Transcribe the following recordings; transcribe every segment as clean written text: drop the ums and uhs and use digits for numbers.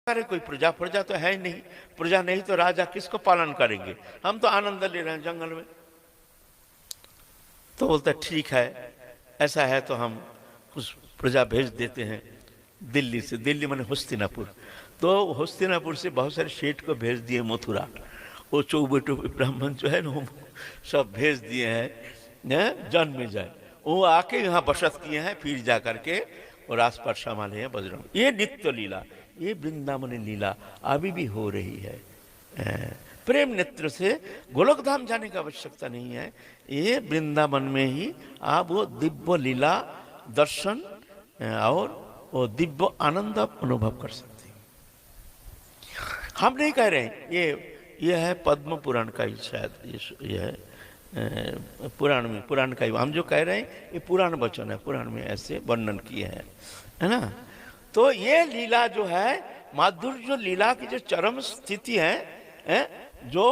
अरे कोई प्रजा प्रजा तो है ही नहीं, प्रजा नहीं तो राजा किसको पालन करेंगे, हम तो आनंद ले रहे हैं जंगल में। तो बोलता ठीक है, ऐसा है तो हम कुछ प्रजा भेज देते हैं दिल्ली से, दिल्ली माने हस्तिनापुर। तो हस्तिनापुर से बहुत सारे सेठ को भेज दिए मथुरा, वो चौबे ब्राह्मण जो है ना वो सब भेज दिए हैं जन्म जाए, वो आके यहाँ बसत किए हैं, फिर जा करके और आसपास संभाले हैं बजरंग। ये नित्य लीला, ये वृंदावन लीला अभी भी हो रही है। प्रेम नेत्र से गोलोक धाम जाने की आवश्यकता नहीं है, ये वृंदावन में ही आप वो दिव्य लीला दर्शन और वो दिव्य आनंद आप अनुभव कर सकते हैं। हम नहीं कह रहे हैं, ये है पद्म पुराण का ही शायद ये है पुराण में, पुराण का ही हम जो कह रहे हैं ये पुराण वचन है, पुराण में ऐसे वर्णन किए हैं, है ना। तो ये लीला जो है माधुर्य लीला की जो चरम स्थिति है, जो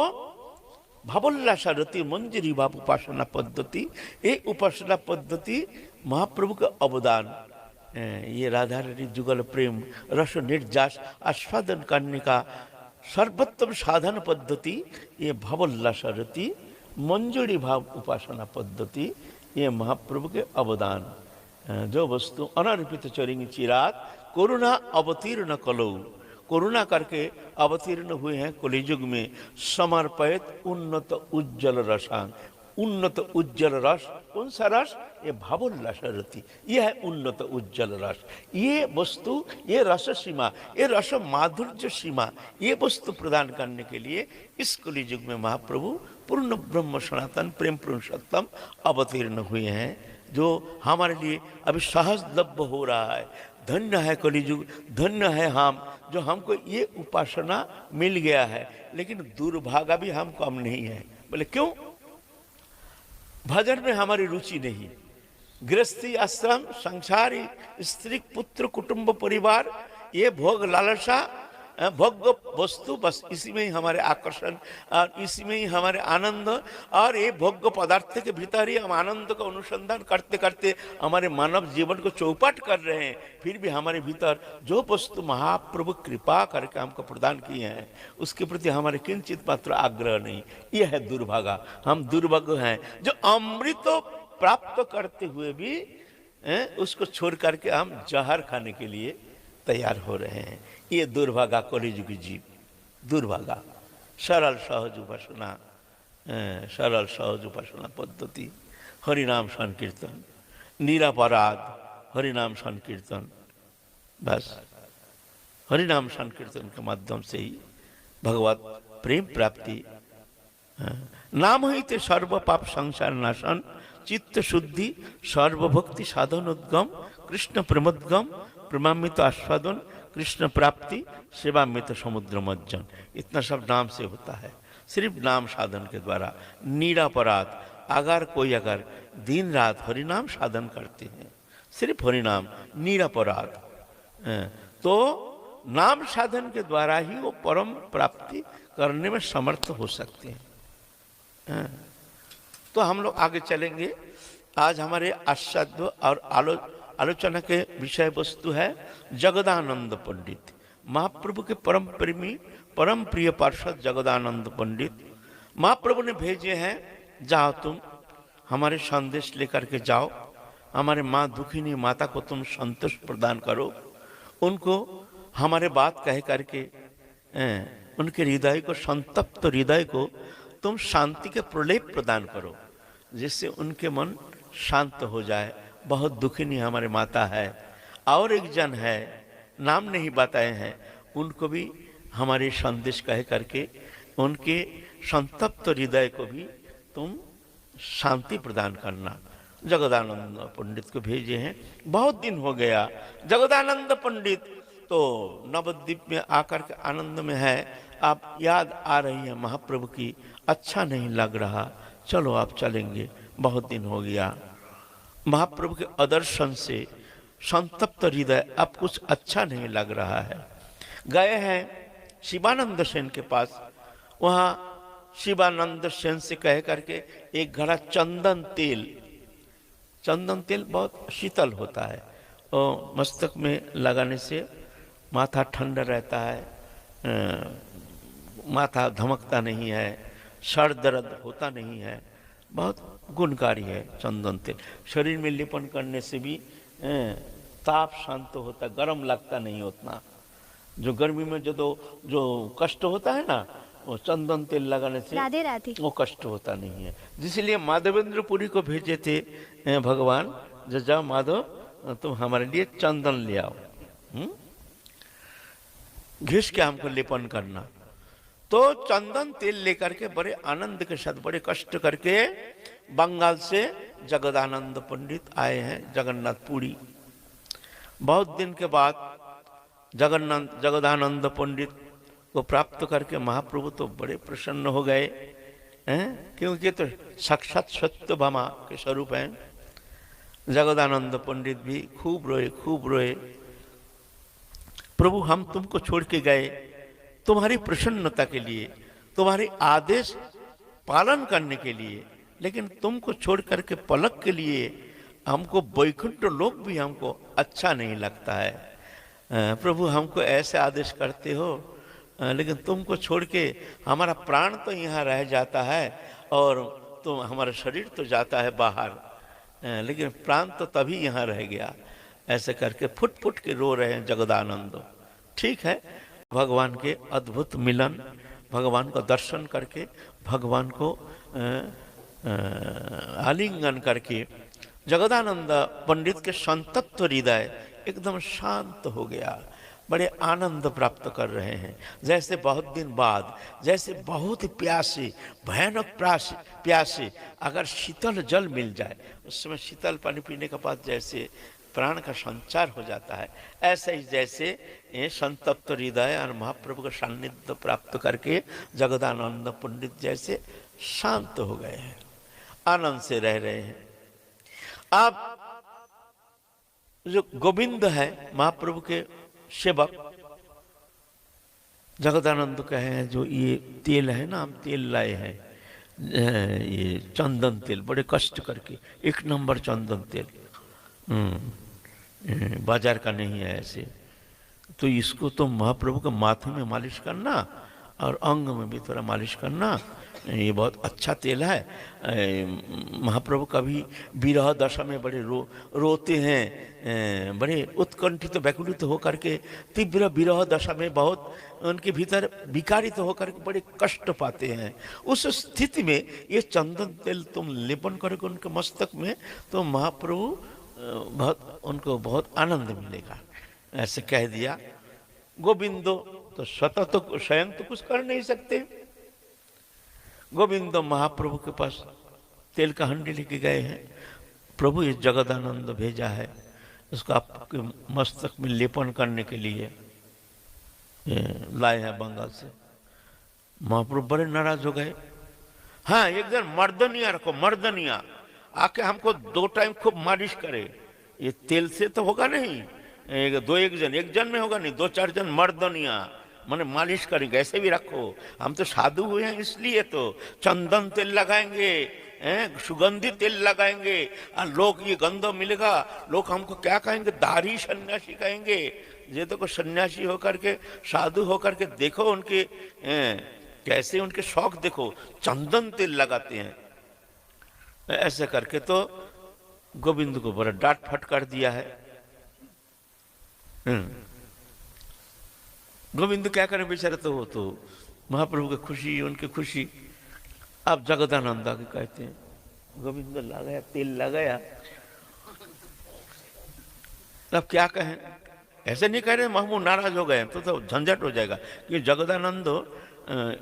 भावोल्लासरति मंजरी भाव उपासना पद्धति, ये उपासना पद्धति महाप्रभु का अवदान, ये राधा रानी जुगल प्रेम रस निर्जास आस्वादन करने का सर्वोत्तम साधन पद्धति, ये भावोल्लासरति मंजूरी भाव उपासना पद्धति, ये महाप्रभु के अवदान। जो वस्तु अनर्पित चरेंगे चिराग करुणा अवतीर्ण कलो, करुणा करके अवतीर्ण हुए हैं कलियुग में, समर्पित उन्नत उज्जवल रसांग, उन्नत उज्जवल रस, कौन सा रस, ये भावोल्लासरति, ये है उन्नत उज्जवल रस। ये वस्तु, ये रस सीमा, ये रस माधुर्य सीमा, ये वस्तु प्रदान करने के लिए इस कलियुग में महाप्रभु पूर्ण ब्रह्म सनातन प्रेम पुरुषोत्तम अवतीर्ण हुए हैं, जो हमारे लिए अभी सहजलभ्य हो रहा है। धन्य है कलियुग, धन्य है हम, जो हमको ये उपासना मिल गया है। लेकिन दुर्भागा भी हम कम नहीं है। बोले क्यों? भजन में हमारी रुचि नहीं, गृहस्थी आश्रम संसारी स्त्री पुत्र कुटुंब परिवार, ये भोग लालसा भोग वस्तु, बस इसी में ही हमारे आकर्षण और इसी में ही हमारे आनंद, और ये भोग्य पदार्थ के भीतर ही हम आनंद का अनुसंधान करते करते हमारे मानव जीवन को चौपट कर रहे हैं। फिर भी हमारे भीतर जो वस्तु महाप्रभु कृपा करके हमको प्रदान किए हैं उसके प्रति हमारे किंचित मात्र आग्रह नहीं। यह है दुर्भागा, हम दुर्भाग्य हैं जो अमृत प्राप्त करते हुए भी उसको छोड़ करके हम जहर खाने के लिए तैयार हो रहे हैं। ये दुर्भागा कलियुगी जीव, दुर्भागा। सरल सहज उपासना, सरल सहज उपासना पद्धति, हरिनाम संकीर्तन, निरापराध हरिनाम संकीर्तन, बस हरिनाम संकीर्तन के माध्यम से ही भगवत प्रेम प्राप्ति। नाम ही सर्व पाप संसार नाशन, चित्त शुद्धि सर्वभक्ति साधनोद्गम, कृष्ण प्रेमोद्गम, प्रेमामृत आस्वादन, कृष्ण प्राप्ति, सेवामृत समुद्र मज्जन। इतना सब नाम से होता है, सिर्फ नाम साधन के द्वारा। निरापराध, अगर कोई अगर दिन रात हरिनाम साधन करते हैं, सिर्फ हरिनाम, निरापराध, तो नाम साधन के द्वारा ही वो परम प्राप्ति करने में समर्थ हो सकते हैं। तो हम लोग आगे चलेंगे। आज हमारे आस्वाद्य और आलोचना के विषय वस्तु है जगदानंद पंडित, महाप्रभु के परम प्रेमी परम प्रिय पार्षद जगदानंद पंडित। महाप्रभु ने भेजे हैं, जाओ तुम हमारे संदेश लेकर के जाओ, हमारे माँ दुखिनी माता को तुम संतोष प्रदान करो, उनको हमारे बात कह करके उनके हृदय को, संतप्त हृदय को तुम शांति के प्रलेप प्रदान करो, जिससे उनके मन शांत हो जाए। बहुत दुखिनी हमारे माता है, और एक जन है नाम नहीं बताए हैं, उनको भी हमारे संदेश कह करके उनके संतप्त हृदय को भी तुम शांति प्रदान करना। जगदानंद पंडित को भेजे हैं। बहुत दिन हो गया जगदानंद पंडित तो नवद्वीप में आकर के आनंद में है, आप याद आ रही है महाप्रभु की, अच्छा नहीं लग रहा, चलो आप चलेंगे, बहुत दिन हो गया। महाप्रभु के अदर्शन से संतप्त हृदय, अब कुछ अच्छा नहीं लग रहा है। गए हैं शिवानंद सेन के पास, वहाँ शिवानंद सेन से कह करके एक घड़ा चंदन तेल, चंदन तेल बहुत शीतल होता है और मस्तक में लगाने से माथा ठंडा रहता है, माथा धमकता नहीं है, सर दर्द होता नहीं है, बहुत गुणकारी है चंदन तेल। शरीर में लेपन करने से भी ताप शांत होता, गर्म लगता नहीं उतना। जो गर्मी में जो कष्ट होता है ना, वो चंदन तेल लगाने से राधे राधे। वो कष्ट होता नहीं है। जिसलिए माधवेंद्रपुरी को भेजे थे भगवान, जो जाओ माधव तुम हमारे लिए चंदन ले आओ, घिस के हमको लेपन करना। तो चंदन तेल लेकर के बड़े आनंद के साथ, बड़े कष्ट करके बंगाल से जगदानंद पंडित आए हैं जगन्नाथपुरी। बहुत दिन के बाद जगदानंद पंडित को प्राप्त करके महाप्रभु तो बड़े प्रसन्न हो गए हैं, क्योंकि तो साक्षात सत्यभामा के स्वरूप हैं। जगदानंद पंडित भी खूब रोए, प्रभु हम तुमको छोड़ के गए तुम्हारी प्रसन्नता के लिए, तुम्हारे आदेश पालन करने के लिए, लेकिन तुमको छोड़ करके पलक के लिए हमको वैकुंठ लोक भी हमको अच्छा नहीं लगता है। प्रभु हमको ऐसे आदेश करते हो, लेकिन तुमको छोड़ के हमारा प्राण तो यहाँ रह जाता है और तो हमारा शरीर तो जाता है बाहर, लेकिन प्राण तो तभी यहाँ रह गया। ऐसे करके फुट फुट के रो रहे हैं जगदानंद। ठीक है, भगवान के अद्भुत मिलन, भगवान का दर्शन करके, भगवान को आलिंगन करके जगदानंद पंडित के संतप्त हृदय एकदम शांत हो गया, बड़े आनंद प्राप्त कर रहे हैं। जैसे बहुत दिन बाद, जैसे बहुत प्यासे, भयानक प्यासे अगर शीतल जल मिल जाए, उस समय शीतल पानी पीने के बाद जैसे प्राण का संचार हो जाता है, ऐसे ही जैसे संतप्त हृदय और महाप्रभु का सान्निध्य प्राप्त करके जगदानंद पंडित जैसे शांत हो गए हैं, आनंद से रह रहे हैं। अब जो गोविंद है महाप्रभु के सेवक, जगदानंद कहे हैं जो ये तेल है ना, हम तेल लाए हैं, ये चंदन तेल, बड़े कष्ट करके, एक नंबर चंदन तेल, बाजार का नहीं है ऐसे, तो इसको तो महाप्रभु के माथे में मालिश करना और अंग में भी थोड़ा मालिश करना, ये बहुत अच्छा तेल है। महाप्रभु कभी विरह दशा में बड़े रोते हैं, बड़े उत्कंठित व्याकुलित होकर के, तीव्र विरह दशा में बहुत उनके भीतर विकारित होकर के बड़े कष्ट पाते हैं। उस स्थिति में ये चंदन तेल तुम लेपन करोगे उनके मस्तक में, तो महाप्रभु उनको बहुत आनंद मिलेगा। ऐसे कह दिया। गोविंदो तो स्वतः तो स्वयं तो कुछ कर नहीं सकते, गोविंद महाप्रभु के पास तेल का हंडी लेके गए हैं, प्रभु ये जगदानंद भेजा है, उसको आपके मस्तक में लेपन करने के लिए लाए हैं बंगाल से। महाप्रभु बड़े नाराज हो गए। हाँ, एक जन मर्दनिया रखो, मर्दनिया आके हमको 2 टाइम खूब मालिश करे, ये तेल से तो होगा नहीं, एक जन में होगा नहीं, 2-4 जन मर्दनिया माने मालिश करेंगे, ऐसे भी रखो। हम तो साधु हुए हैं इसलिए तो चंदन तेल लगाएंगे, सुगंधित तेल लगाएंगे, और लोग ये गंध मिलेगा, लोग हमको क्या कहेंगे, दाढ़ी सन्यासी कहेंगे। ये तो सन्यासी होकर के, साधु होकर के देखो उनके कैसे उनके शौक देखो, चंदन तेल लगाते हैं। ऐसे करके तो गोविंद को बड़ा डांट फटकार दिया है। गोविंद क्या करें बेचारे, तो वो तो महाप्रभु की खुशी, उनकी खुशी। अब जगदानंद आके कहते हैं, गोविंद लगाया तेल लगाया, अब क्या कहें, ऐसे नहीं कह रहे, महमूद नाराज हो गए तो झंझट हो जाएगा। कि जगदानंद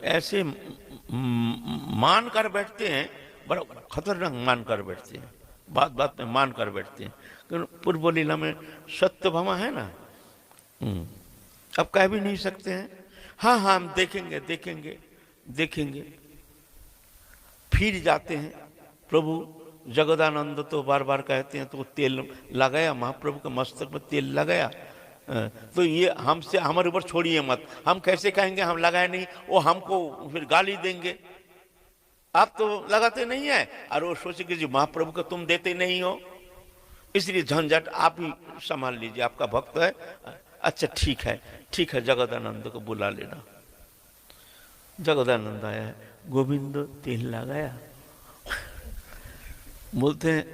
ऐसे मान कर बैठते हैं, बड़ा खतरनाक मान कर बैठते हैं, बात बात में मान कर बैठते हैं। क्योंकि पूर्व लीला में सत्यभामा है ना, अब कह भी नहीं सकते हैं। हाँ हाँ हम देखेंगे देखेंगे देखेंगे। फिर जाते हैं, प्रभु जगदानंद तो बार बार कहते हैं, तो तेल लगाया, महाप्रभु के मस्तक में तेल लगाया। तो ये हमसे, हमारे ऊपर छोड़िए मत, हम कैसे कहेंगे हम लगाए नहीं, वो हमको फिर गाली देंगे। आप तो लगाते नहीं है, और वो सोचेंगे जी महाप्रभु को तुम देते नहीं हो, इसलिए झंझट आप ही संभाल लीजिए, आपका भक्त है, अच्छा ठीक है, जगदानंद को बुला लेना। जगदानंद आया है, गोविंद तेल लगाया, बोलते हैं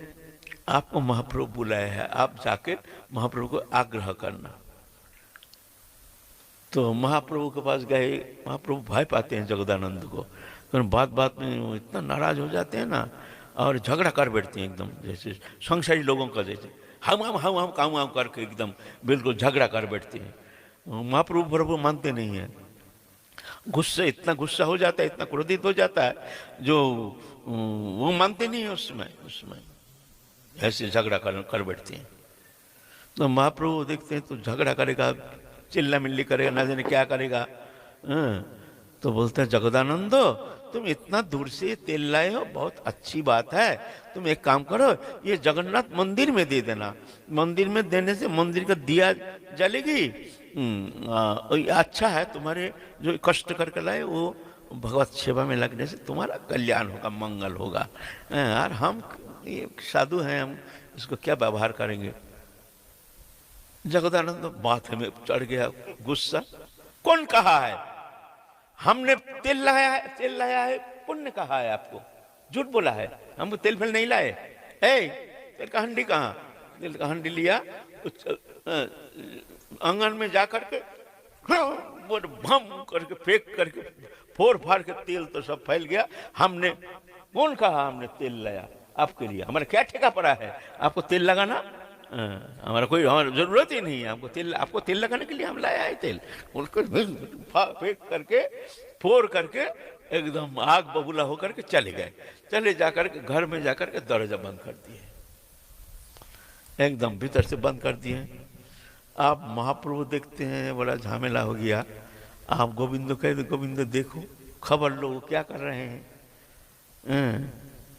आपको महाप्रभु बुलाया है, आप जाके महाप्रभु को आग्रह करना। तो महाप्रभु के पास गए, महाप्रभु भय पाते हैं जगदानंद को, तो बात बात में वो इतना नाराज हो जाते हैं ना, और झगड़ा कर बैठते हैं एकदम, जैसे संसारी लोगों का जैसे हम काम करके एकदम बिल्कुल झगड़ा कर बैठते हैं। महाप्रभु प्रभु मानते नहीं है, गुस्सा, इतना गुस्सा हो जाता है, इतना क्रोधित हो जाता है, जो वो मानते नहीं है उसमें ऐसे झगड़ा कर बैठते हैं। तो महाप्रभु देखते हैं तो झगड़ा करेगा, चिल्ला मिल्ली करेगा, ना जाने क्या करेगा। तो बोलते हैं जगदानंद तुम इतना दूर से तेल लाए हो, बहुत अच्छी बात है, तुम एक काम करो, ये जगन्नाथ मंदिर में दे देना, मंदिर में देने से मंदिर का दिया जलेगी, अच्छा है, तुम्हारे जो कष्ट करके लाए वो भगवत सेवा में लगने से तुम्हारा कल्याण होगा, मंगल होगा। यार हम ये साधु हैं, हम इसको क्या व्यवहार करेंगे। जगदानंद माथे में चढ़ गया गुस्सा, कौन कहा है, हमने तेल लाया है, पुण्य कहा है आपको, झूठ बोला है, हम तेल फिल नहीं लाए। तेल का हंडी कहाँ, तेल का हंडी लिया, आंगन में जा करके भम करके फेंक करके फोड़ फाड़ के तेल तो सब फैल गया। हमने, कौन कहा हमने तेल लाया आपके लिए, हमारा क्या ठेका पड़ा है आपको तेल लगाना, हमारा जरूरत ही नहीं है, आपको तेल लगाने के लिए हम लाया है तेल। उनको फेंक करके फोड़ करके एकदम आग बबूला होकर के चले गए, चले जाकर के घर में जाकर के दरवाजा बंद कर दिए, एकदम भीतर से बंद कर दिए। आप महाप्रभु देखते हैं बड़ा झमेला हो गया। आप गोविंद कहते, गोविंद देखो, खबर लो क्या कर रहे हैं।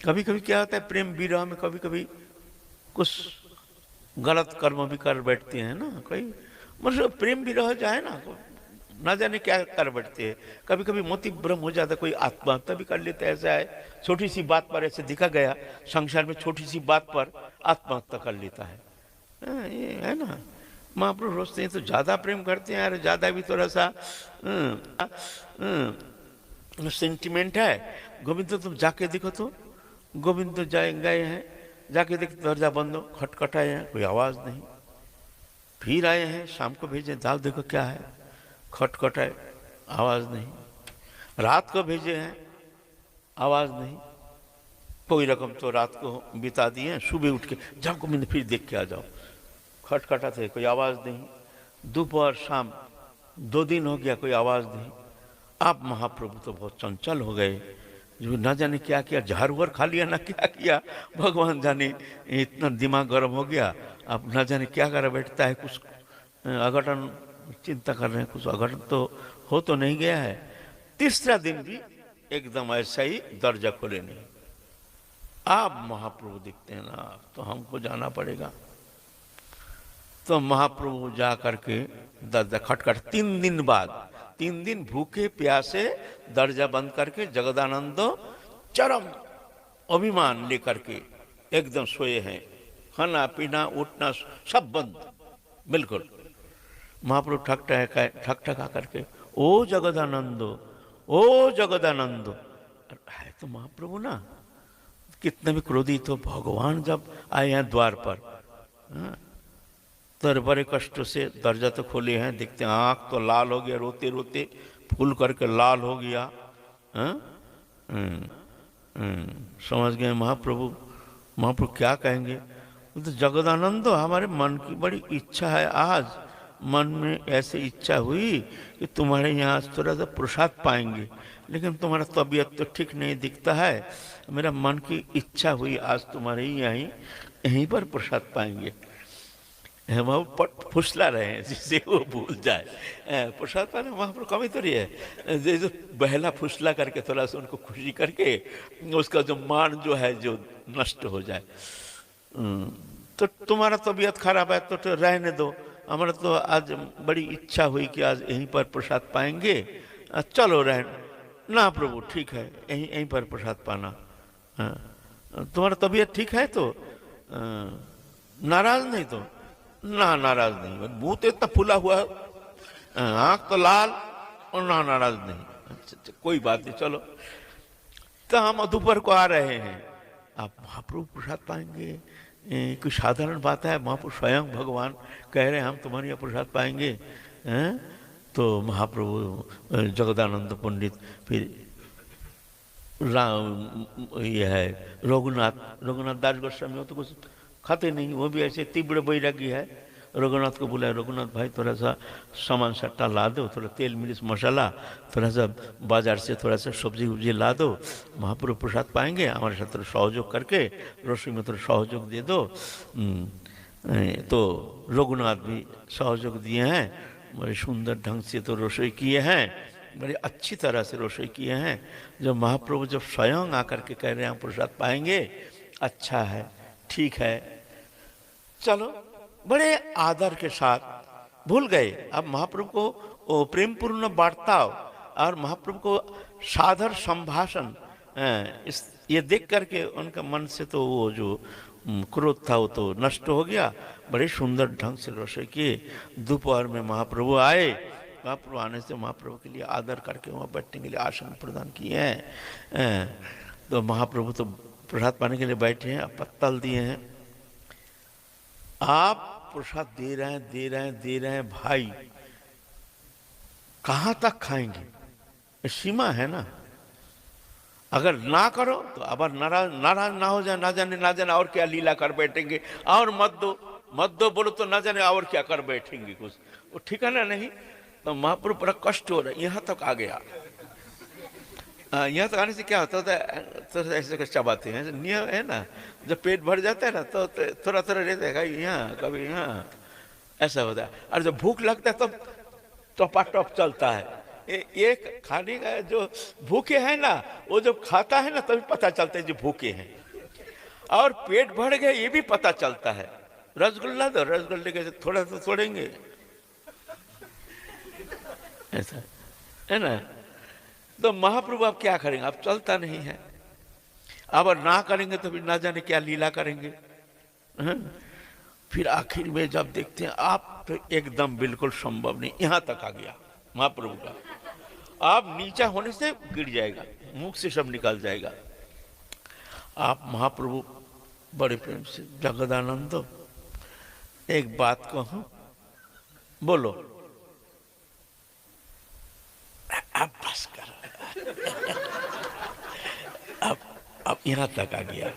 कभी कभी क्या होता है प्रेम विरह में, कभी कभी कुछ गलत कर्म भी कर बैठते हैं ना, कोई मतलब प्रेम विरह जाए ना जाने क्या कर बैठते हैं। कभी कभी मोती भ्रम हो जाता है, कोई आत्महत्या भी कर लेता है। ऐसा है, छोटी सी बात पर ऐसे दिखा गया, संसार में छोटी सी बात पर आत्महत्या कर लेता है। ये है ना, महाप्रभु सोचते हैं तो ज्यादा प्रेम करते हैं यार, ज्यादा भी थोड़ा सा सेंटिमेंट है। गोविंद तुम जाके देखो, तो गोविंद गए हैं, जाके देख दरवाजा बंद हो, खटखटाए हैं, कोई आवाज नहीं। फिर आए हैं, शाम को भेजे, दाल देखो क्या है, खटखटाए, आवाज नहीं। रात को भेजे हैं, आवाज नहीं। कोई रकम तो रात को बिता दिए, सुबह उठ के जाओ गोविंद फिर देख के आ जाओ, खटखटाते, कोई आवाज नहीं। दोपहर शाम 2 दिन हो गया, कोई आवाज नहीं। आप महाप्रभु तो बहुत चंचल हो गए, जो ना जाने क्या किया, झाड़ उड़ खा लिया ना क्या किया, भगवान जाने, इतना दिमाग गर्म हो गया। अब ना जाने क्या कर बैठता है, कुछ अघटन चिंता कर रहे हैं, कुछ अघटन तो हो तो नहीं गया है। तीसरा दिन भी एकदम ऐसा ही, दरजा खोले नहीं। आप महाप्रभु दिखते हैं ना, तो हमको जाना पड़ेगा। तो महाप्रभु जा करके दरजा खटखट, 3 दिन बाद, 3 दिन भूखे प्यासे दरजा बंद करके जगदानंद चरम अभिमान लेकर के एकदम सोए हैं, खाना पीना उठना सब बंद बिल्कुल। महाप्रभु ठक करके, ओ जगदानंद, ओ जगदानंद। है तो महाप्रभु ना, कितने भी क्रोधित हो, भगवान जब आए हैं द्वार पर, तो बड़े कष्ट से दरजा तो खोले हैं, देखते हैं आँख तो लाल हो गया, रोते रोते फूल करके लाल हो गया। समझ गए महाप्रभु क्या कहेंगे। तो जगदानंद, हमारे मन की बड़ी इच्छा है, आज मन में ऐसे इच्छा हुई कि तुम्हारे यहाँ थोड़ा सा प्रसाद पाएंगे, लेकिन तुम्हारा तबीयत तो ठीक नहीं दिखता है, मेरा मन की इच्छा हुई आज तुम्हारे यहीं पर प्रसाद पाएंगे। वहाँ पट फुसला रहे हैं जिससे वो भूल जाए, प्रसाद पाने वहाँ पर कमी तो रही है, जैसे बहला फुसला करके थोड़ा सा उनको खुशी करके उसका जो मान जो है जो नष्ट हो जाए। तो तुम्हारा तबीयत खराब है तो रहने दो, हमारा तो आज बड़ी इच्छा हुई कि आज यहीं पर प्रसाद पाएंगे, चलो रह ना प्रभु, ठीक है यहीं पर प्रसाद पाना। तुम्हारा तबीयत ठीक है तो, नाराज नहीं तो ना नाराज नहीं, मुंह तो इतना फूला हुआ है, आंख तो लाल, और ना नाराज नहीं। अच्छा अच्छा, कोई बात नहीं, चलो। तो हम दोपहर को आ रहे हैं, आप महाप्रभु प्रसाद पाएंगे, कोई साधारण बात है? महाप्रभु स्वयं भगवान कह रहे हैं हम तुम्हारे यहाँ प्रसाद पाएंगे, हैं? तो महाप्रभु जगदानंद पंडित, फिर राम ये है रघुनाथ, रघुनाथ दास गोस्वामी, वो तो कुछ खाते नहीं, वो भी ऐसे तीव्र बैरागी है। रघुनाथ को बोला, रघुनाथ भाई थोड़ा सा सामान सट्टा ला दो, थोड़ा तेल मिर्च मसाला, थोड़ा सा बाजार से थोड़ा सा सब्जी उब्जी ला दो, महाप्रभु प्रसाद पाएंगे, हमारे साथ थोड़ा सहयोग करके रसोई में थोड़ा सहयोग दे दो। तो रघुनाथ भी सहयोग दिए हैं, बड़े सुंदर ढंग से तो रसोई किए हैं, बड़ी अच्छी तरह से रसोई किए हैं। जब महाप्रभु जब स्वयं आकर के कह रहे हैं हम प्रसाद पाएंगे, अच्छा है, ठीक है, चलो, बड़े आदर के साथ भूल गए। अब महाप्रभु को प्रेम पूर्ण वार्ताव और महाप्रभु को सादर संभाषण, इस ये देख करके उनका मन से तो वो जो क्रोध था वो तो नष्ट हो गया। बड़े सुंदर ढंग से रसोई किए। दोपहर में महाप्रभु आए, महाप्रभु आने से महाप्रभु के लिए आदर करके वहाँ बैठने के लिए आसन प्रदान किए हैं। तो महाप्रभु तो प्रसाद पाने के लिए बैठे हैं, पत्तल दिए हैं। आप प्रसाद दे रहे हैं, दे रहे हैं, दे रहे हैं, भाई कहाँ तक खाएंगे? सीमा है ना। अगर ना करो तो अब नाराज नाराज ना हो जाए, ना जाने और क्या लीला कर बैठेंगे, और मत दो बोलो तो ना जाने और क्या कर बैठेंगे कुछ, वो ठिकाना नहीं। तो महाप्रभु बड़ा कष्ट हो रहा है, यहाँ तक आ गया। यहाँ तक आने से क्या होता है, तो ऐसे कुछ चबाते हैं, नियम है ना। जब पेट भर जाता है ना तो थोड़ा थोड़ा रहता है, कभी यहाँ कभी यहाँ, ऐसा होता है। और जब भूख लगता है तब टपाटप चलता है। एक खाने का जो भूखे हैं ना, वो जब खाता है ना तभी पता चलता है जो भूखे हैं, और पेट भर गया ये भी पता चलता है। रसगुल्ला दो, रसगुल्ले के थोड़ा तो छोड़ेंगे, ऐसा है ना। तो महाप्रभु आप क्या करेंगे, आप चलता नहीं है। अब ना करेंगे तो फिर ना जाने क्या लीला करेंगे। फिर आखिर में जब देखते हैं आप तो एकदम बिल्कुल संभव नहीं, यहां तक आ गया महाप्रभु का, आप नीचा होने से गिर जाएगा, मुख से सब निकल जाएगा। आप महाप्रभु बड़े प्रेम से, जगदानंद एक बात कहूं, बोलो। अब बस कर, अब यहां तक आ गया।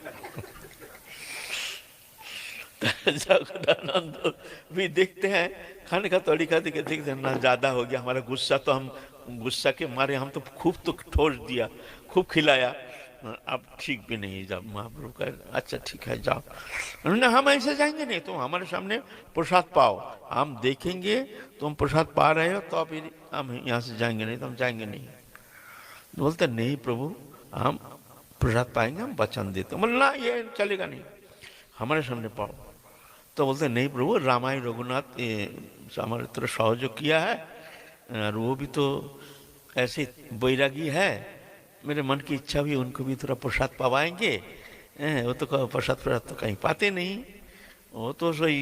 जगदानंद भी देखते हैं, खाने का तरीका देखते हैं ना, ज्यादा हो गया हमारा गुस्सा, तो हम गुस्सा के मारे हम तो खूब तो ठोस दिया, खूब खिलाया, अब ठीक भी नहीं। जब महाप्रभु का अच्छा ठीक है जाओ, ना हम ऐसे जाएंगे नहीं, तुम हमारे सामने प्रसाद पाओ, हम देखेंगे तुम प्रसाद पा रहे हो तो फिर हम यहाँ से जाएंगे, नहीं तो हम जाएंगे नहीं। बोलते नहीं प्रभु हम प्रसाद पाएंगे, हम वचन देते। बोले ना ये चलेगा नहीं, हमारे सामने पाओ। तो बोलते नहीं प्रभु, रामायण रघुनाथ हमारे तरह सहयोग किया है, और वो भी तो ऐसे बैरागी है, मेरे मन की इच्छा भी उनको भी थोड़ा प्रसाद पवाएंगे। वो तो प्रसाद तो कहीं पाते नहीं, वो तो सही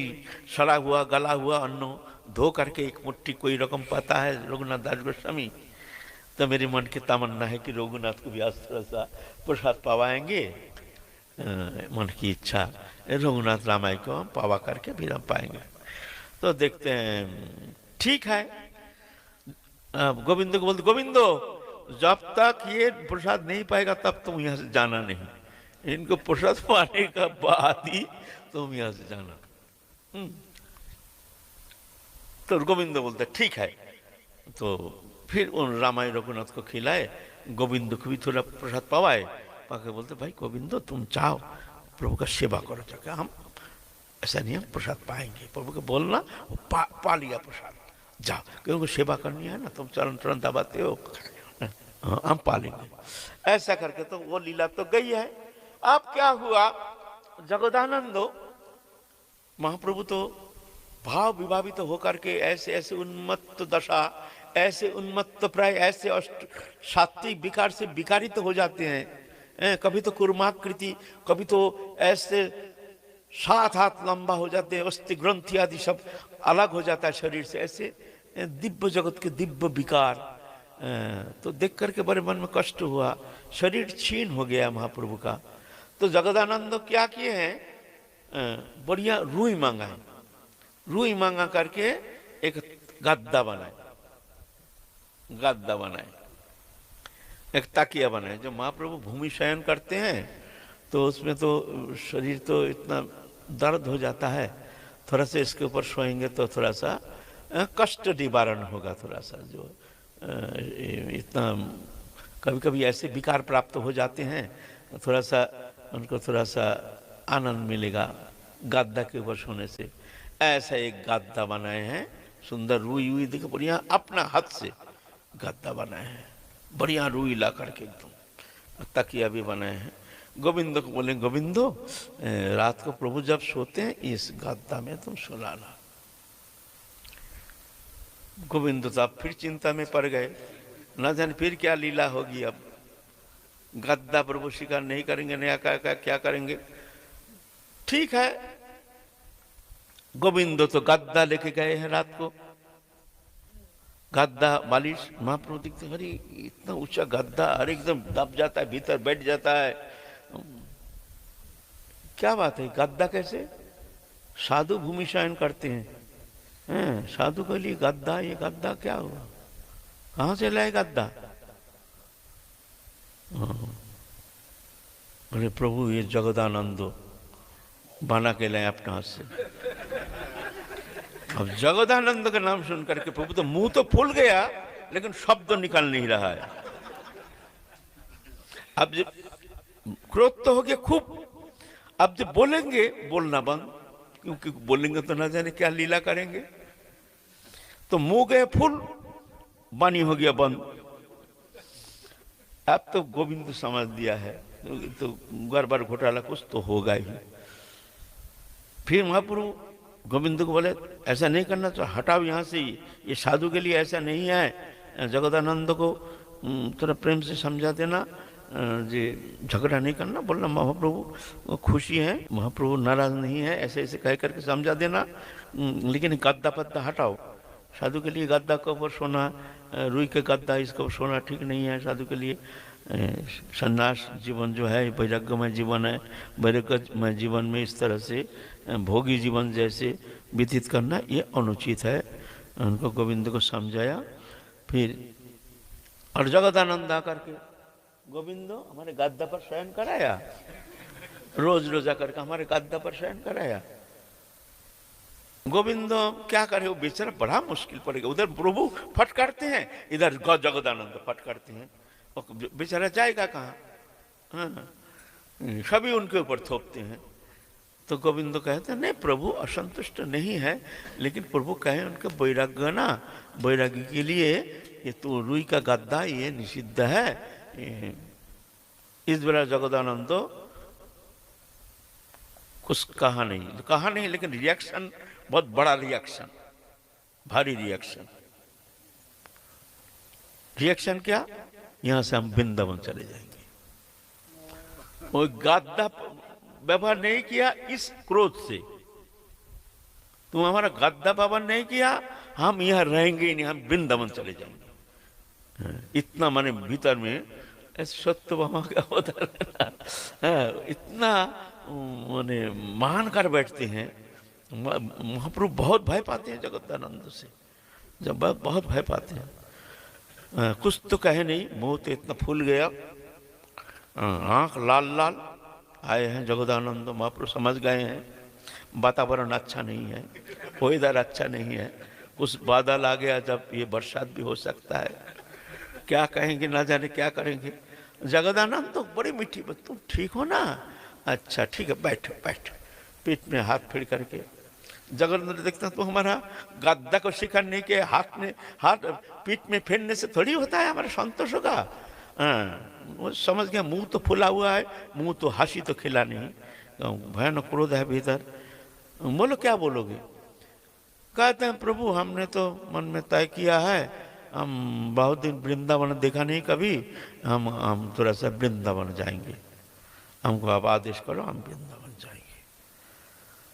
सड़ा हुआ गला हुआ अन्न धो करके एक मुट्ठी कोई रकम पाता है रघुनाथ दास गोस्वामी। तो मेरे मन की तमन्ना है कि रघुनाथ को भी आज थोड़ा सा प्रसाद पवाएंगे, मन की इच्छा, रघुनाथ रामायण को हम पावा करके फिर हम पाएंगे। तो देखते हैं ठीक है। गोविंद को बोलते, गोविंदो जब तक ये प्रसाद नहीं पाएगा तब तुम यहाँ से जाना नहीं, इनको प्रसाद पाने का बाद ही तुम यहाँ से जाना। तो गोविंद बोलते ठीक है। तो फिर उन रामायण रघुनाथ को खिलाए, गोविंद को भी थोड़ा प्रसाद पवाए, पाके बोलते भाई गोविंदो तुम चाहो प्रभु का सेवा करो, चाहे हम ऐसा नहीं हम प्रसाद पाएंगे। प्रभु को बोलना पा लिया प्रसाद, जाओ, क्योंकि सेवा करनी है ना, तुम चरण चरण दबाते हो, हम पालेंगे। ऐसा करके तो वो लीला तो गई है। अब क्या हुआ, जगदानंद महाप्रभु तो भाव विभावित तो होकर के ऐसे ऐसे उन्मत्त दशा, ऐसे उन्मत्त प्राय, ऐसे सात्विक विकार से विकारित हो जाते हैं। कभी तो कुर्माकृति, कभी तो ऐसे सात हाथ लंबा हो जाते हैं, अस्थि ग्रंथि आदि सब अलग हो जाता है शरीर से। ऐसे दिव्य जगत के दिव्य विकार तो देख करके बड़े मन में कष्ट हुआ, शरीर छीन हो गया महाप्रभु का। तो जगदानंद क्या किए हैं, बढ़िया रूई मांगा है, रूई मांगा करके एक गद्दा बनाए, गद्दा बनाए, एक तकिया बनाए। जो महाप्रभु भूमि शयन करते हैं तो उसमें तो शरीर तो इतना दर्द हो जाता है, थोड़ा सा इसके ऊपर सोएंगे तो थोड़ा सा कष्ट निवारण होगा, थोड़ा सा जो इतना कभी कभी ऐसे विकार प्राप्त हो जाते हैं, थोड़ा सा उनको थोड़ा सा आनंद मिलेगा गद्दा के ऊपर सोने से। ऐसा एक गद्दा बनाए हैं, सुंदर रुई हुई देखो, बढ़िया अपना हाथ से गद्दा बनाए हैं, बढ़िया रुई ला करके एकदम। तकिया भी बनाए हैं। गोविंद को बोले, गोविंदो रात को प्रभु जब सोते हैं इस गद्दा में तुम सुलाना। गोविंद तो अब फिर चिंता में पड़ गए, न जाने फिर क्या लीला होगी। अब गद्दा प्रभु स्वीकार नहीं करेंगे, नया क्या करेंगे। ठीक है, गोविंद तो गद्दा लेके गए हैं रात को, गद्दा बालिश। महाप्रभु दिखते, अरे इतना ऊंचा गद्दा, अरे एकदम दब जाता है, भीतर बैठ जाता है, क्या बात है, गद्दा कैसे? साधु भूमि शयन करते हैं, साधु के लिए गद्दा, ये गद्दा क्या हुआ, कहां से लाए गद्दा? बोले प्रभु ये जगदानंदो बना के लाए अपने हाथ से। अब जगदानंद का नाम सुन करके प्रभु तो मुंह तो फूल गया, लेकिन शब्द निकल नहीं रहा है। अब जब क्रोध तो हो गया खूब, अब जब बोलेंगे बोलना बंद, क्योंकि बोलेंगे तो ना जाने क्या लीला करेंगे। तो मुंह गए फूल, वाणी हो गया बंद। अब तो गोविंद समझ दिया है, तो गड़बड़ घोटाला कुछ तो होगा ही। फिर महाप्रभु गोविंद को बोले, ऐसा नहीं करना, तो हटाओ यहाँ से, ये साधु के लिए ऐसा नहीं है। जगदानंद को थोड़ा प्रेम से समझा देना, जी झगड़ा नहीं करना। बोलना महाप्रभु खुशी है, महाप्रभु नाराज नहीं है, ऐसे ऐसे कह करके समझा देना, लेकिन गद्दा पत्ता हटाओ। साधु के लिए गद्दा के ऊपर सोना, रुई के गद्दा इसको सोना ठीक नहीं है साधु के लिए। संन्यास जीवन जो है वैराग्यमय जीवन है, वैराग्यमय जीवन में इस तरह से भोगी जीवन जैसे व्यतीत करना ये अनुचित है। उनको गोविंद को समझाया। फिर और जगदानंद आकर के, गोविंदो हमारे गद्दा पर शयन कराया, रोज रोज आकर के हमारे गद्दा पर शयन कराया। गोविंद क्या करे, वो बेचारा बड़ा मुश्किल पड़ेगा। उधर प्रभु फटकारते हैं, इधर जगदानंद फटकारते हैं, बेचारा जाएगा कहाँ? सभी उनके ऊपर थोपते हैं। तो गोविंद कहते हैं नहीं, प्रभु असंतुष्ट नहीं है, लेकिन प्रभु कहे उनके वैराग्य ना, वैराग्य के लिए ये तो रुई का गद्दा ये निषिद्ध है। इस बार जगदानंद कुछ कहा नहीं, लेकिन रिएक्शन बहुत बड़ा रिएक्शन, भारी रिएक्शन। रिएक्शन क्या? यहां से हम वृंदावन चले जाएंगे। वो गद्दा व्यवहार नहीं किया इस क्रोध से, तुम हमारा गद्दा व्यवहार नहीं किया, हम यहां रहेंगे ही नहीं, हम वृंदावन चले जाएंगे। इतना माने भीतर में सत्य वहां का होता है, इतना माने मान कर बैठते हैं। महाप्रभु बहुत भय पाते हैं जगदानंद से, जब बहुत भय पाते हैं। कुछ तो कहे नहीं, मुंह तो इतना फूल गया, आंख लाल लाल आए हैं जगदानंद। महाप्रभु समझ गए हैं वातावरण अच्छा नहीं है, वेदर अच्छा नहीं है, कुछ बादल आ गया, जब ये बरसात भी हो सकता है, क्या कहेंगे ना जाने क्या करेंगे। जगदानंद तो बड़ी मीठी बात, तुम ठीक हो ना? अच्छा ठीक है, बैठो बैठो, पीठ में हाथ फेर करके। जगन्नाथ देखता तो हमारा गद्दा को शिकार नहीं किया, हाथ पीठ में फेरने से थोड़ी होता है हमारा संतोष होगा। वो समझ गया, मुंह तो फुला हुआ है, मुंह तो हंसी तो खिला नहीं, भयानक क्रोध है भीतर। बोलो क्या बोलोगे? कहते हैं प्रभु हमने तो मन में तय किया है, हम बहुत दिन वृंदावन देखा नहीं कभी, हम थोड़ा सा वृंदावन जाएंगे, हमको आप आदेश करो, हम वृंदावन जाएंगे।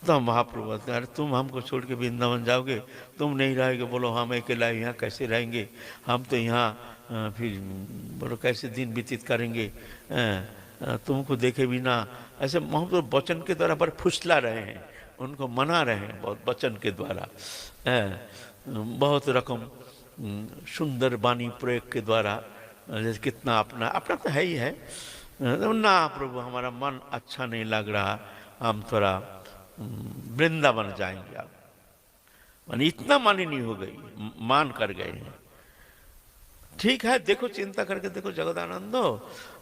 तो महाप्रभु बोलते हैं, अरे तुम हमको छोड़ के वृंदावन जाओगे, तुम नहीं रहोगे, बोलो हम अकेला यहाँ कैसे रहेंगे, हम तो यहाँ फिर बोलो कैसे दिन व्यतीत करेंगे, तुमको देखे बिना। ऐसे महाप्रभु वचन के द्वारा पर फुसला रहे हैं, उनको मना रहे हैं बहुत वचन के द्वारा, बहुत रकम सुंदर वाणी प्रयोग के द्वारा, जैसे कितना अपना अपना तो है ही है ना, प्रभु हमारा मन अच्छा नहीं लग रहा, हम थोड़ा वृंदावन जाएंगे। आप मान इतना मानी नहीं हो गई, मान कर गए हैं। ठीक है, देखो चिंता करके देखो जगदानंदो,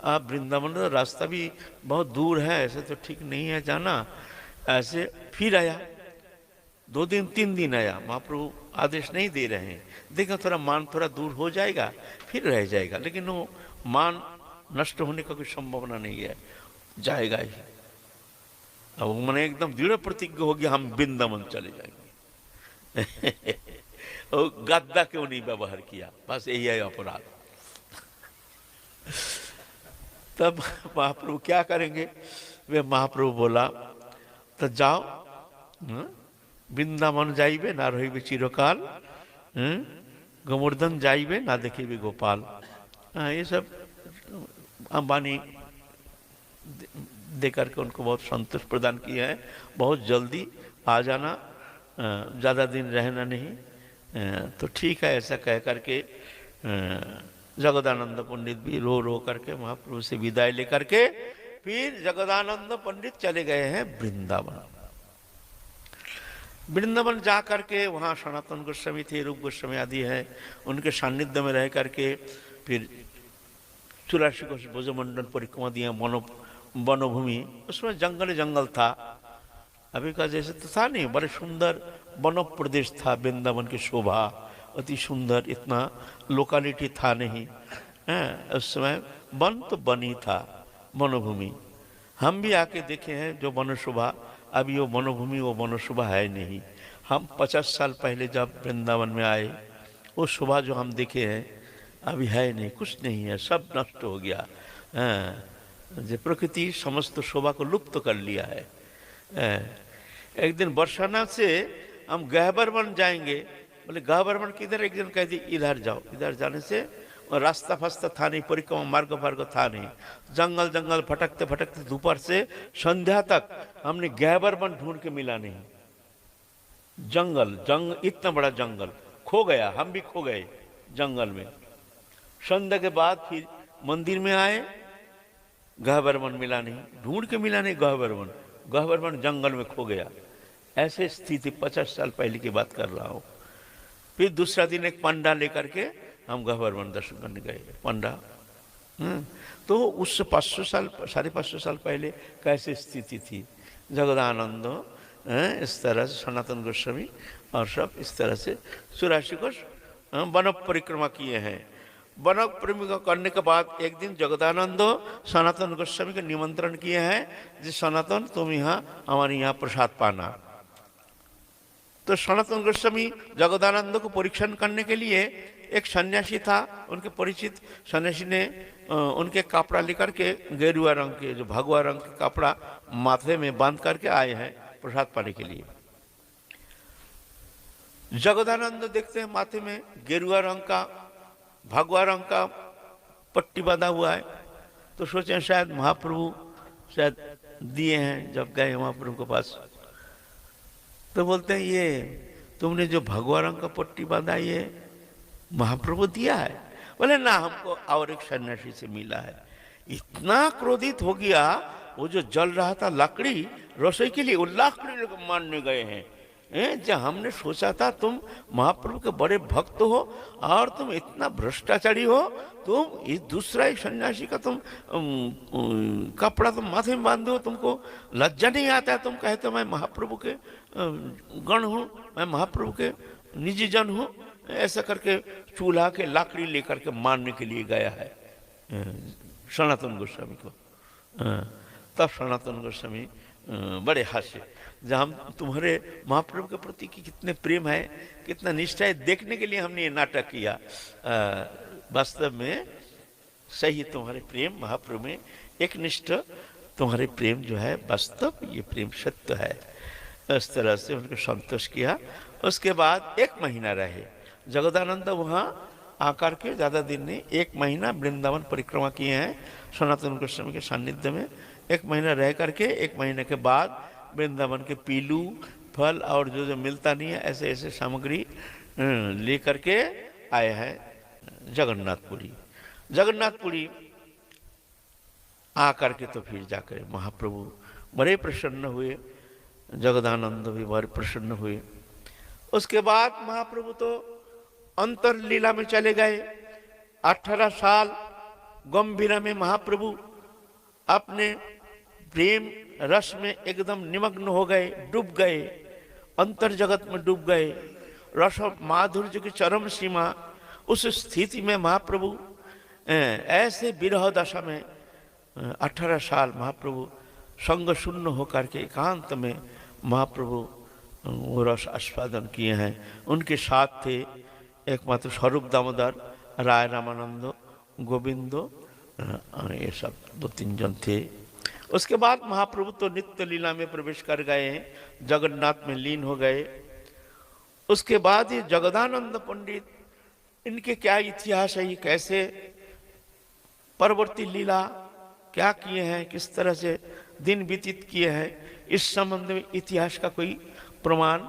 आप वृंदावन का रास्ता भी बहुत दूर है, ऐसे तो ठीक नहीं है जाना। ऐसे फिर आया, 2 दिन 3 दिन आया, महाप्रभु आदेश नहीं दे रहे हैं, देखो थोड़ा मान थोड़ा दूर हो जाएगा फिर रह जाएगा, लेकिन वो मान नष्ट होने का कोई संभावना नहीं है, जाएगा ही। अब मैंने एकदम दृढ़ प्रतिज्ञ हो गया, हम वृंदावन चले जाएंगे। गद्दा क्यों नहीं व्यवहार किया, बस यही है अपराध। तब महाप्रभु क्या करेंगे, वे महाप्रभु बोला तो जाओ वृंदावन जाइबे ना रहिबे चिरकाल, गोवर्धन जाइबे ना देखिबे गोपाल। ये सब अंबानी दे करके उनको बहुत संतोष प्रदान किया है, बहुत जल्दी आ जाना, ज़्यादा दिन रहना नहीं। तो ठीक है, ऐसा कह करके जगदानंद पंडित भी रो रो करके महाप्रभु से विदाई लेकर के फिर जगदानंद पंडित चले गए हैं वृंदावन। वृंदावन जा करके वहाँ सनातन गोस्वामी थे, रूप गोस्वामी आदि हैं, उनके सान्निध्य में रह करके फिर 84 कोश ब्रजमंडल परिक्रमा दिया, वनभूमि, उसमें जंगल जंगल था, अभी का जैसे तो था नहीं, बड़े सुंदर वन प्रदेश था, वृंदावन की शोभा अति सुंदर, इतना लोकालिटी था नहीं, उस समय वन तो वन ही था, वनभूमि। हम भी आके देखे हैं जो वन शोभा, अभी वो वनभूमि वो वन शोभा है नहीं। हम 50 साल पहले जब वृंदावन में आए, वो शोभा जो हम देखे हैं अभी है नहीं, कुछ नहीं है, सब नष्ट हो गया। जो प्रकृति समस्त शोभा को लुप्त कर लिया है। एक दिन बरसाना से हम गहबर वन जाएंगे, बोले गहबर वन किधर, एक दिन कह दी इधर जाओ, इधर जाने से और रास्ता फास्ता था नहीं, परिक्रमा मार्ग फार्ग था नहीं, जंगल जंगल भटकते भटकते दोपहर से संध्या तक हमने गहबर वन ढूंढ के मिला नहीं। जंगल इतना बड़ा जंगल खो गया, हम भी खो गए जंगल में। संध्या के बाद फिर मंदिर में आए, गहबर वन मिला नहीं, ढूंढ के मिला नहीं गहबर वन जंगल में खो गया। ऐसे स्थिति 50 साल पहले की बात कर रहा हूँ। फिर दूसरा दिन एक पंडा लेकर के हम गहबर वन दर्शन करने गए, पंडा। तो उससे 500 साल 550 साल पहले कैसे स्थिति थी। जगदानंद इस तरह से सनातन गोस्वामी और सब इस तरह से 84 को वन परिक्रमा किए हैं। वन परिक्रमा करने के बाद एक दिन जगदानंद सनातन गोस्वामी को निमंत्रण किए हैं, जी सनातन तुम यहाँ हमारे यहाँ प्रसाद पाना। तो सनातन गोस्वामी जगदानंद को परीक्षण करने के लिए, एक सन्यासी था उनके परिचित, सन्यासी ने उनके कपड़ा लेकर के गेरुआ रंग के, जो भगवा रंग के कपड़ा माथे में बांध करके आए हैं प्रसाद पाने के लिए। जगदानंद देखते हैं माथे में गेरुआ रंग का भगवा रंग का पट्टी बांधा हुआ है, तो सोचे शायद महाप्रभु शायद दिए हैं जब गए महाप्रभु के पास। तो बोलते हैं ये तुमने जो भगवा रंग का पट्टी बांधा ये महाप्रभु दिया है? बोले ना, हमको और एक सन्यासी से मिला है। इतना क्रोधित हो गया, वो जो जल रहा था लकड़ी रसोई के लिए, वो लकड़ी को मारने गए हैं। जब हमने सोचा था तुम महाप्रभु के बड़े भक्त हो और तुम इतना भ्रष्टाचारी हो, तुम इस दूसरा एक सन्यासी का तुम कपड़ा तुम माथे में बांधे हो, तुमको लज्जा नहीं आता है? तुम कहते हो मैं महाप्रभु के गण हूँ, मैं महाप्रभु के निजी जन हूँ। ऐसा करके चूल्हा के लाकड़ी लेकर के मारने के लिए गया है सनातन गोस्वामी को। तब सनातन गोस्वामी बड़े हंसे, जब हम तुम्हारे महाप्रभु के प्रति की कितने प्रेम है, कितना निष्ठा है, देखने के लिए हमने ये नाटक किया। वास्तव में सही तुम्हारे प्रेम महाप्रभु में एक निष्ठ तुम्हारे प्रेम जो है वास्तव ये प्रेम सत्य है। इस तरह से उनको संतोष किया। उसके बाद 1 महीना रहे जगदानंद वहाँ आकर के, ज़्यादा दिन नहीं, 1 महीना वृंदावन परिक्रमा किए हैं सनातन गोस्वामी के सानिध्य में। 1 महीना रह करके 1 महीने के बाद वृंदावन के पीलू फल और जो जो मिलता नहीं है ऐसे ऐसे सामग्री ले करके आए हैं जगन्नाथपुरी। जगन्नाथपुरी आकर के तो फिर जाकर महाप्रभु बड़े प्रसन्न हुए, जगदानंद भी बड़े प्रसन्न हुए। उसके बाद महाप्रभु तो अंतर लीला में चले गए। 18 साल गंभीरा में महाप्रभु अपने प्रेम रस में एकदम निमग्न हो गए, डूब गए, अंतर जगत में डूब गए, रस माधुर्य की चरम सीमा। उस स्थिति में महाप्रभु ऐसे विरह दशा में 18 साल महाप्रभु संग शून्य होकर के एकांत में महाप्रभु वो रस आस्वादन किए हैं। उनके साथ थे एकमात्र स्वरूप दामोदर, राय रामानंद, गोविंदो, ये सब 2-3 जन थे। उसके बाद महाप्रभु तो नित्य लीला में प्रवेश कर गए हैं, जगन्नाथ में लीन हो गए। उसके बाद ये जगदानंद पंडित, इनके क्या इतिहास है, ये कैसे परवर्ती लीला क्या किए हैं, किस तरह से दिन व्यतीत किए हैं, इस संबंध में इतिहास का कोई प्रमाण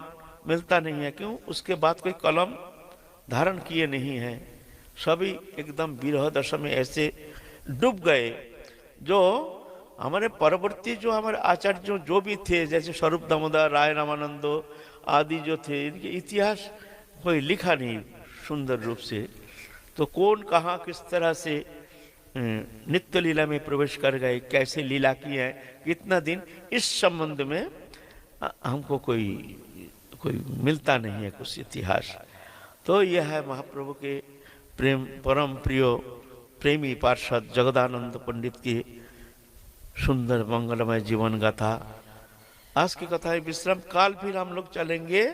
मिलता नहीं है। क्यों? उसके बाद कोई कलम धारण किए नहीं हैं, सभी एकदम विरह दशा में ऐसे डूब गए। जो हमारे परवर्ती जो हमारे आचार्य जो भी थे, जैसे स्वरूप दामोदर, राय रामानंदो आदि जो थे, इनके इतिहास कोई लिखा नहीं सुंदर रूप से। तो कौन कहाँ किस तरह से नित्य लीला में प्रवेश कर गए, कैसे लीला की है, कितना दिन, इस संबंध में हमको कोई मिलता नहीं है कुछ इतिहास। तो यह है महाप्रभु के प्रेम परम प्रिय प्रेमी पार्षद जगदानंद पंडित की सुंदर मंगलमय जीवन गाथा। आज की कथा है विश्राम, काल फिर हम लोग चलेंगे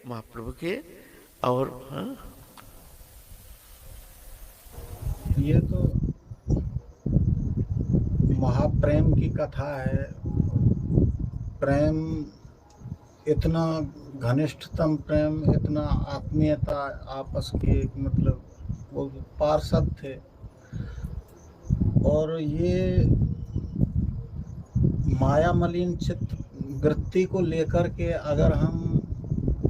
महाप्रभु के। और ये तो महाप्रेम की कथा है। प्रेम इतना घनिष्ठतम प्रेम, इतना आत्मीयता आपस की, मतलब वो पार्षद थे। और ये माया मलिन चित्त वृत्ति को लेकर के अगर हम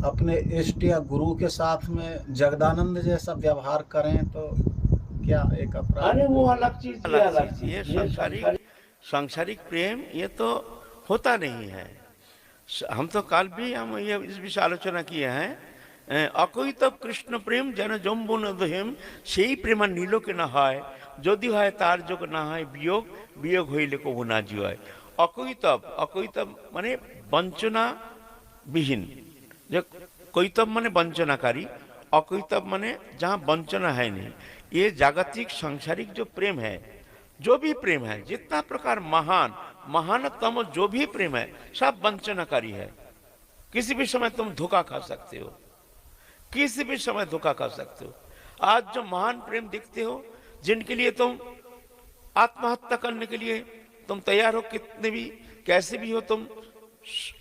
अपने इष्ट या गुरु के साथ में जगदानंद जैसा व्यवहार करें तो क्या एक अपराध? अरे वो अलग चीज, ये सांसारिक प्रेम ये तो होता नहीं है। हम तो कल भी हम ये इस विषय आलोचना किए हैं। अकोई तब कृष्ण प्रेम जन जम्बू न दहिम, সেই প্রেম নীলকে না হয়, যদি হয় তার যোগ না হয় বিয়োগ, বিয়োগ হইলে কবু না জিয়। অকৈতব মানে বঞ্চনা বিহীন, जो কৈতব माने वंचनाकारी, अकैतब माने जहाँ वंचना है नहीं। ये जागतिक सांसारिक जो प्रेम है, जो भी प्रेम है, जितना प्रकार महानतम जो भी प्रेम है, सब वंचनाकारी है। किसी भी समय तुम धोखा खा सकते हो, किसी भी समय धोखा खा सकते हो। आज जो महान प्रेम देखते हो, जिनके लिए तुम आत्महत्या करने के लिए तुम तैयार हो, कितने भी कैसे भी हो, तुम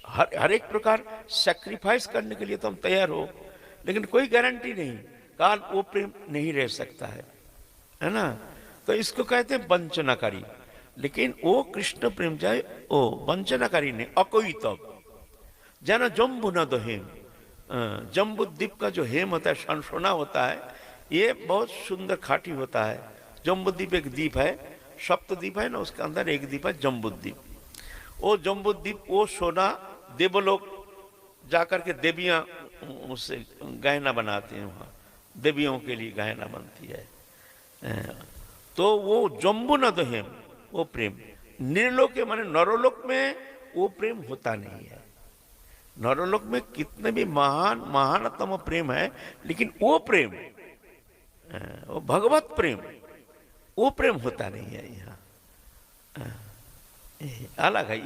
हर एक प्रकार सैक्रिफाइस करने के लिए तुम तैयार हो, लेकिन कोई गारंटी नहीं काल वो प्रेम नहीं रह सकता है ना। तो इसको कहते हैं वंचनाकारी। लेकिन वो कृष्ण प्रेम चाहे वो वंचनाकारी नहीं, अकैतब। जाना जम्बू न दो हेम, जम्बू द्वीप का जो हेम होता है, सनसोना होता है, ये बहुत सुंदर खाटी होता है। जम्बू द्वीप एक द्वीप है, सप्तद्वीप है ना, उसके अंदर एक द्वीप है जम्बू द्वीप। वो जम्बू द्वीप, वो सोना देवलोक जाकर के देवियां उससे गहना बनाते हैं, वहाँ देवियों के लिए गहना बनती है। तो वो जम्बू न दो हेम, वो प्रेम निर्लोक माने नरोलोक में वो प्रेम होता नहीं है। नरोलोक में कितने भी महानतम प्रेम है, लेकिन वो प्रेम, वो भगवत प्रेम, वो प्रेम होता नहीं है यहाँ। अलग है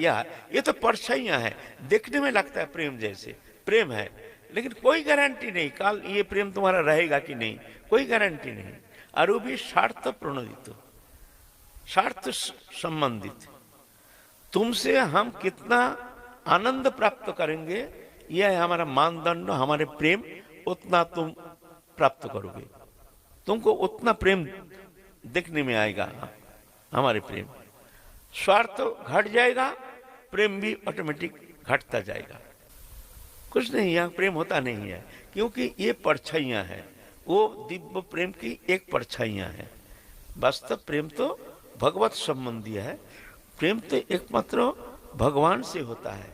ये तो परछाइयाँ है, देखने में लगता है प्रेम जैसे प्रेम है, लेकिन कोई गारंटी नहीं काल ये प्रेम तुम्हारा रहेगा कि नहीं, कोई गारंटी नहीं। और वो भी स्वार्थ प्रणोदित, स्वार्थ संबंधित। तुमसे हम कितना आनंद प्राप्त करेंगे, यह है हमारा मानदंड, हमारे प्रेम उतना तुम प्राप्त करोगे, तुमको उतना प्रेम देखने में आएगा हमारे प्रेम। स्वार्थ घट जाएगा, प्रेम भी ऑटोमेटिक घटता जाएगा। कुछ नहीं, यहाँ प्रेम होता नहीं है, क्योंकि ये परछाइयाँ हैं, वो दिव्य प्रेम की एक परछाइयाँ हैं। वास्तव प्रेम तो भगवत संबंधी है, प्रेम तो एकमात्र भगवान से होता है।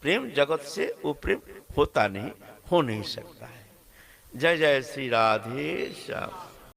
प्रेम जगत से वो प्रेम होता नहीं, हो नहीं सकता है। जय जय श्री राधे श्याम।